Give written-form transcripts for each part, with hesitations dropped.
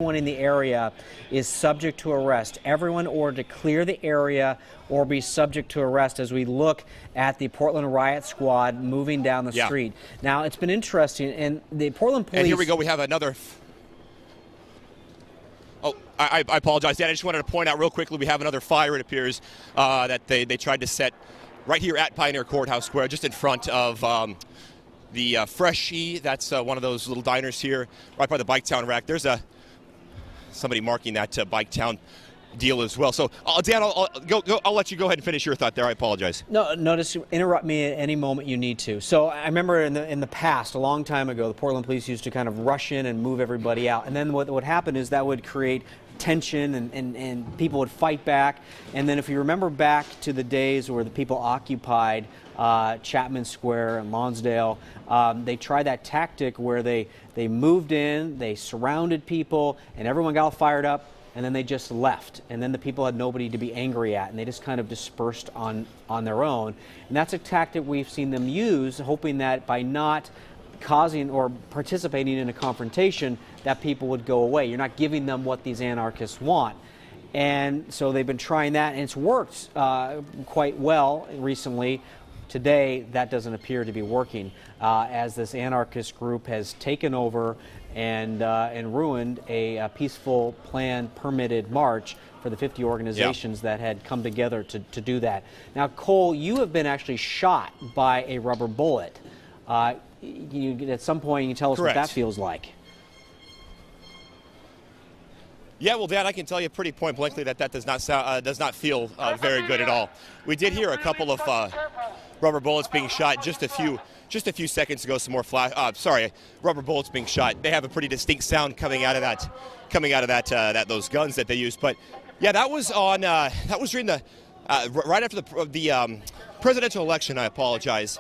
Everyone in the area is subject to arrest. Everyone ordered to clear the area or be subject to arrest as we look at the Portland riot squad moving down the street. Now, it's been interesting, and the Portland police... And here we go, we have another... Oh, I apologize, Dan. I just wanted to point out real quickly, we have another fire, it appears, that they tried to set right here at Pioneer Courthouse Square, just in front of the Freshie. That's one of those little diners here, right by the Bike Town rack. There's somebody marking that Bike Town deal as well. So, Dan, I'll let you go ahead and finish your thought there. I apologize. No, notice, interrupt me at any moment you need to. So I remember in the past, a long time ago, the Portland police used to kind of rush in and move everybody out. And then what would happen is that would create tension and people would fight back. And then if you remember back to the days where the people occupied Chapman Square and Lonsdale, they tried that tactic where they moved in, they surrounded people, and everyone got all fired up, and then they just left. And then the people had nobody to be angry at, and they just kind of dispersed on their own. And that's a tactic we've seen them use, hoping that by not causing or participating in a confrontation, that people would go away. You're not giving them what these anarchists want. And so they've been trying that, and it's worked quite well recently. Today, that doesn't appear to be working, as this anarchist group has taken over and ruined a peaceful, planned, permitted march for the 50 organizations that had come together to do that. Now, Cole, you have been actually shot by a rubber bullet. At some point, you can tell us what that feels like. Yeah, well, Dan, I can tell you pretty point blankly that does not feel very good at all. We did hear a couple of rubber bullets being shot just a few seconds ago. Some more rubber bullets being shot. They have a pretty distinct sound coming out of those guns that they used. But yeah, that was during the right after the presidential election. I apologize,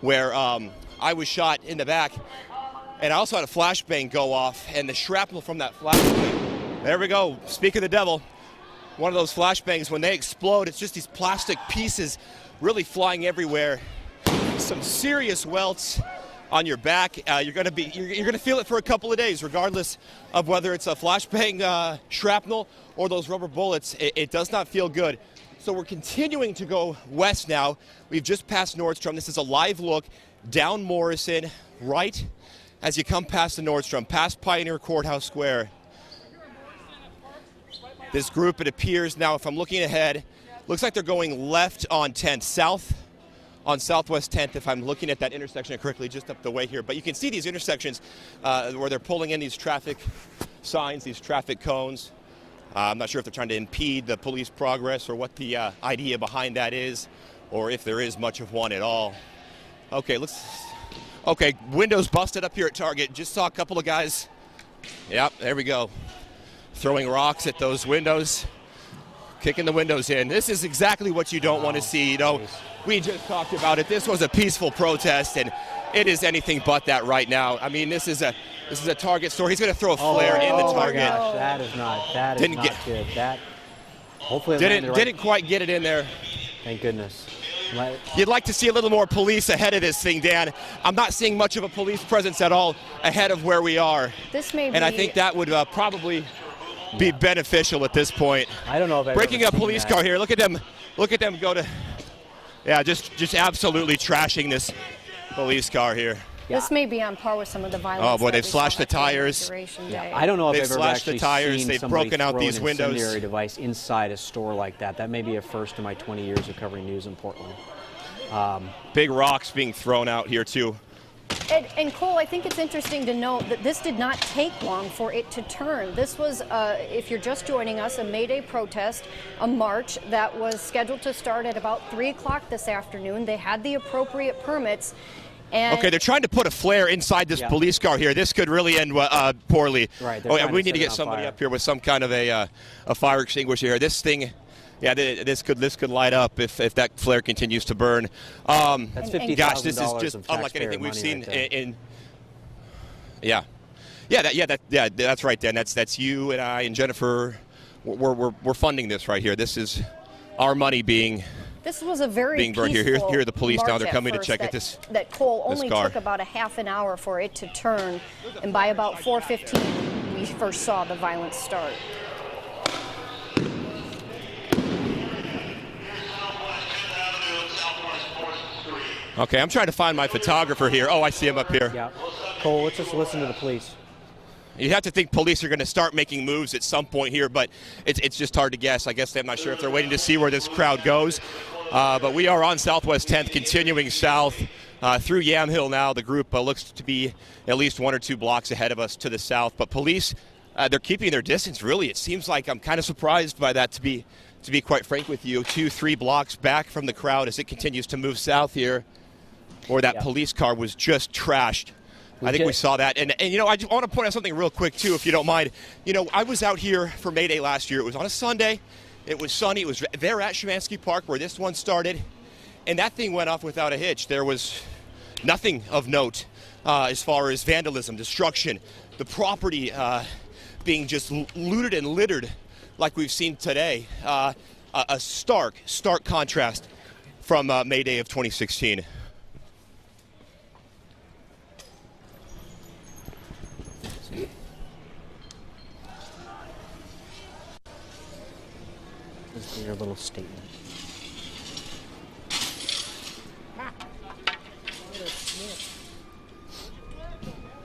where I was shot in the back, and I also had a flashbang go off, and the shrapnel from that flashbang. There we go. Speak of the devil. One of those flashbangs, when they explode, it's just these plastic pieces really flying everywhere. Some serious welts on your back. You're gonna feel it for a couple of days, regardless of whether it's a flashbang shrapnel or those rubber bullets. It does not feel good. So we're continuing to go west now. We've just passed Nordstrom. This is a live look down Morrison, right as you come past the Nordstrom, past Pioneer Courthouse Square. This group, it appears now, if I'm looking ahead, looks like they're going left on 10th, south on Southwest 10th, if I'm looking at that intersection correctly, just up the way here. But you can see these intersections where they're pulling in these traffic signs, these traffic cones. I'm not sure if they're trying to impede the police progress or what the idea behind that is, or if there is much of one at all. Okay, windows busted up here at Target. Just saw a couple of guys. Yep, there we go. Throwing rocks at those windows, kicking the windows in. This is exactly what you don't want to see. You know, we just talked about it. This was a peaceful protest, and it is anything but that right now. I mean, this is a Target store. He's going to throw a flare in the Target. Gosh, that is not good. That hopefully didn't quite get it in there. Thank goodness. You'd like to see a little more police ahead of this thing, Dan. I'm not seeing much of a police presence at all ahead of where we are. And I think that would probably be beneficial at this point. I don't know if I've breaking a police car here. Look at them go to, just absolutely trashing this police car here. This may be on par with some of the violence. Oh boy, they've slashed the tires. I don't know if I've ever actually seen they've broken out these windows. An incendiary device inside a store like that. That may be a first in my 20 years of covering news in Portland. Big rocks being thrown out here too. And Cole, I think it's interesting to note that this did not take long for it to turn. This was, if you're just joining us, a May Day protest, a march that was scheduled to start at about 3 o'clock this afternoon. They had the appropriate permits. Okay, they're trying to put a flare inside this police car here. This could really end poorly. Right. We need to get somebody up here with some kind of a fire extinguisher here. This thing, this could light up if that flare continues to burn. That's $50,000. Gosh, this is just unlike anything we've seen in. That's right, Dan. That's you and I and Jennifer. We're funding this right here. This is our money being This was a very being burned here. Here are the police now. They're coming to check at this. That Cole only took about a half an hour for it to turn, and by about 4:15, we we first saw the violence start. Okay, I'm trying to find my photographer here. Oh, I see him up here. Yeah. Cole, let's just listen to the police. You have to think police are going to start making moves at some point here, but it's just hard to guess. I guess I'm not sure if they're waiting to see where this crowd goes. But we are on Southwest 10th, continuing south through Yamhill now. The group looks to be at least 1 or 2 blocks ahead of us to the south. But police, they're keeping their distance, really. It seems like I'm kind of surprised by that, to be quite frank with you. 2-3 blocks back from the crowd as it continues to move south here, where that police car was just trashed. I think we saw that. And you know, I just want to point out something real quick, too, if you don't mind. You know, I was out here for May Day last year. It was on a Sunday. It was sunny. It was there at Shemansky Park where this one started. And that thing went off without a hitch. There was nothing of note as far as vandalism, destruction, the property being just looted and littered like we've seen today. A stark contrast from May Day of 2016. This is your little statement.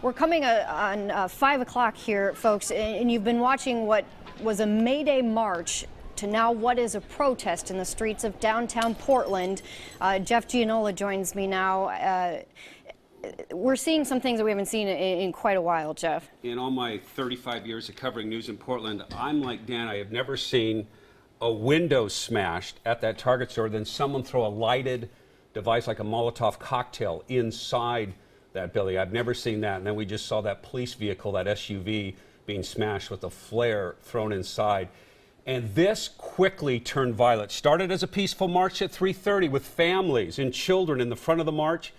We're coming on 5 o'clock here, folks, and you've been watching what was a May Day march to now what is a protest in the streets of downtown Portland. Jeff Gianola joins me now. We're seeing some things that we haven't seen in quite a while, Jeff. In all my 35 years of covering news in Portland, I'm like Dan. I have never seen a window smashed at that Target store, then someone throw a lighted device like a Molotov cocktail inside that building. I've never seen that. And then we just saw that police vehicle, that SUV, being smashed with a flare thrown inside. And this quickly turned violent. Started as a peaceful march at 3:30 with families and children in the front of the march.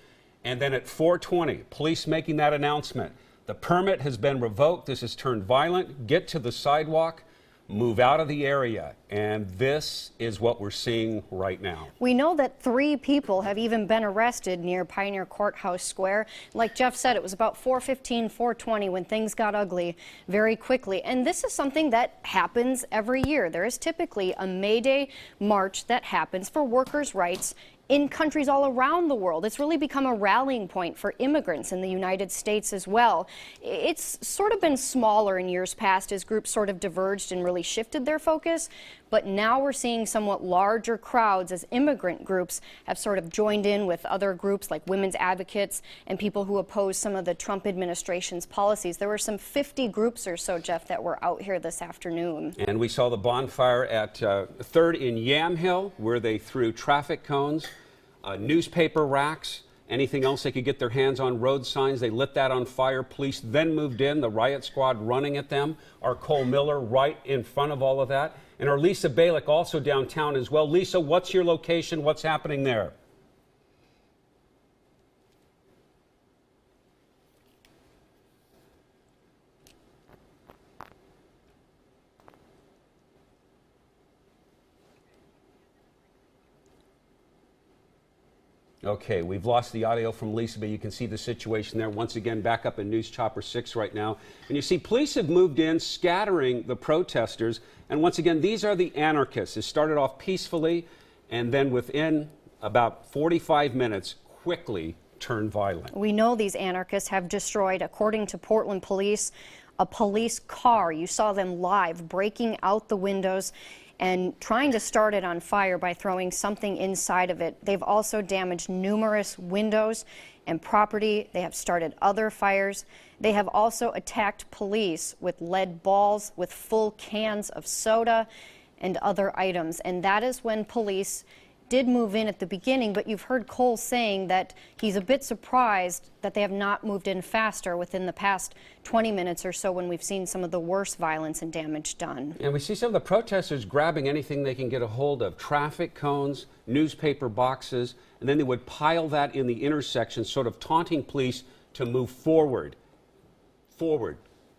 And then at 4:20, police making that announcement. The permit has been revoked. This has turned violent. Get to the sidewalk. Move out of the area. And this is what we're seeing right now. We know that 3 people have even been arrested near Pioneer Courthouse Square. Like Jeff said, it was about 4:15, 4:20 when things got ugly very quickly. And this is something that happens every year. There is typically a May Day march that happens for workers' rights in countries all around the world. It's really become a rallying point for immigrants in the United States as well. It's sort of been smaller in years past as groups sort of diverged and really shifted their focus, but now we're seeing somewhat larger crowds as immigrant groups have sort of joined in with other groups like women's advocates and people who oppose some of the Trump administration's policies. There were some 50 groups or so, Jeff, that were out here this afternoon. And we saw the bonfire at 3rd in Yamhill, where they threw traffic cones, newspaper racks, anything else they could get their hands on, road signs. They lit that on fire. Police then moved in, the riot squad running at them. Our Cole Miller right in front of all of that. And our Lisa Balick also downtown as well. Lisa, what's your location? What's happening there? Okay, we've lost the audio from Lisa, but you can see the situation there. Once again, back up in News Chopper 6 right now. And you see police have moved in, scattering the protesters. And once again, these are the anarchists. It started off peacefully, and then within about 45 minutes, quickly turned violent. We know these anarchists have destroyed, according to Portland police, a police car. You saw them live breaking out the windows and trying to start it on fire by throwing something inside of it. They've also damaged numerous windows and property. They have started other fires. They have also attacked police with lead balls, with full cans of soda and other items. And that is when police did move in at the beginning, but you've heard Cole saying that he's a bit surprised that they have not moved in faster within the past 20 minutes or so when we've seen some of the worst violence and damage done. And we see some of the protesters grabbing anything they can get a hold of, traffic cones, newspaper boxes, and then they would pile that in the intersection, sort of taunting police to move forward,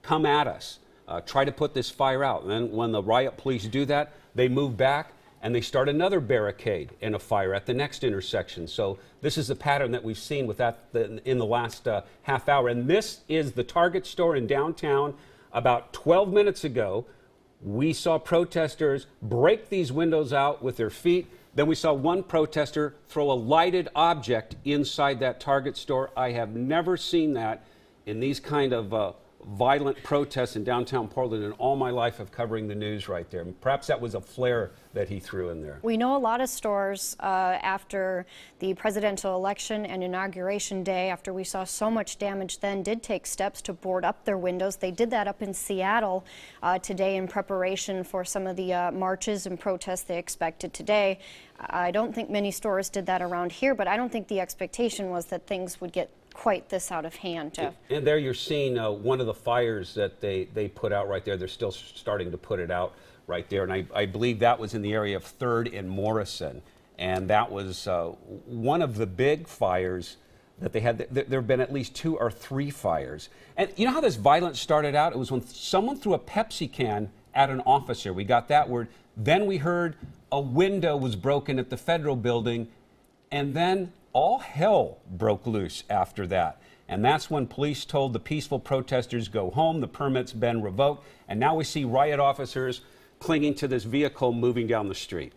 come at us, try to put this fire out. And then when the riot police do that, they move back, and they start another barricade and a fire at the next intersection. So this is the pattern that we've seen with that in the last half hour. And this is the Target store in downtown. About 12 minutes ago, we saw protesters break these windows out with their feet. Then we saw one protester throw a lighted object inside that Target store. I have never seen that in these kind of violent protests in downtown Portland in all my life of covering the news right there. Perhaps that was a flare that he threw in there. We know a lot of stores after the presidential election and inauguration day, after we saw so much damage then, did take steps to board up their windows. They did that up in Seattle today in preparation for some of the marches and protests they expected today. I don't think many stores did that around here, but I don't think the expectation was that things would get quite this out of hand, Jeff. And there you're seeing one of the fires that they put out right there. They're still starting to put it out right there. And I believe that was in the area of 3rd and Morrison. And that was one of the big fires that they had. There have been at least 2 or 3 fires. And you know how this violence started out? It was when someone threw a Pepsi can at an officer. We got that word. Then we heard a window was broken at the federal building. And then all hell broke loose after that. And that's when police told the peaceful protesters go home. The permit's been revoked. And now we see riot officers clinging to this vehicle moving down the street.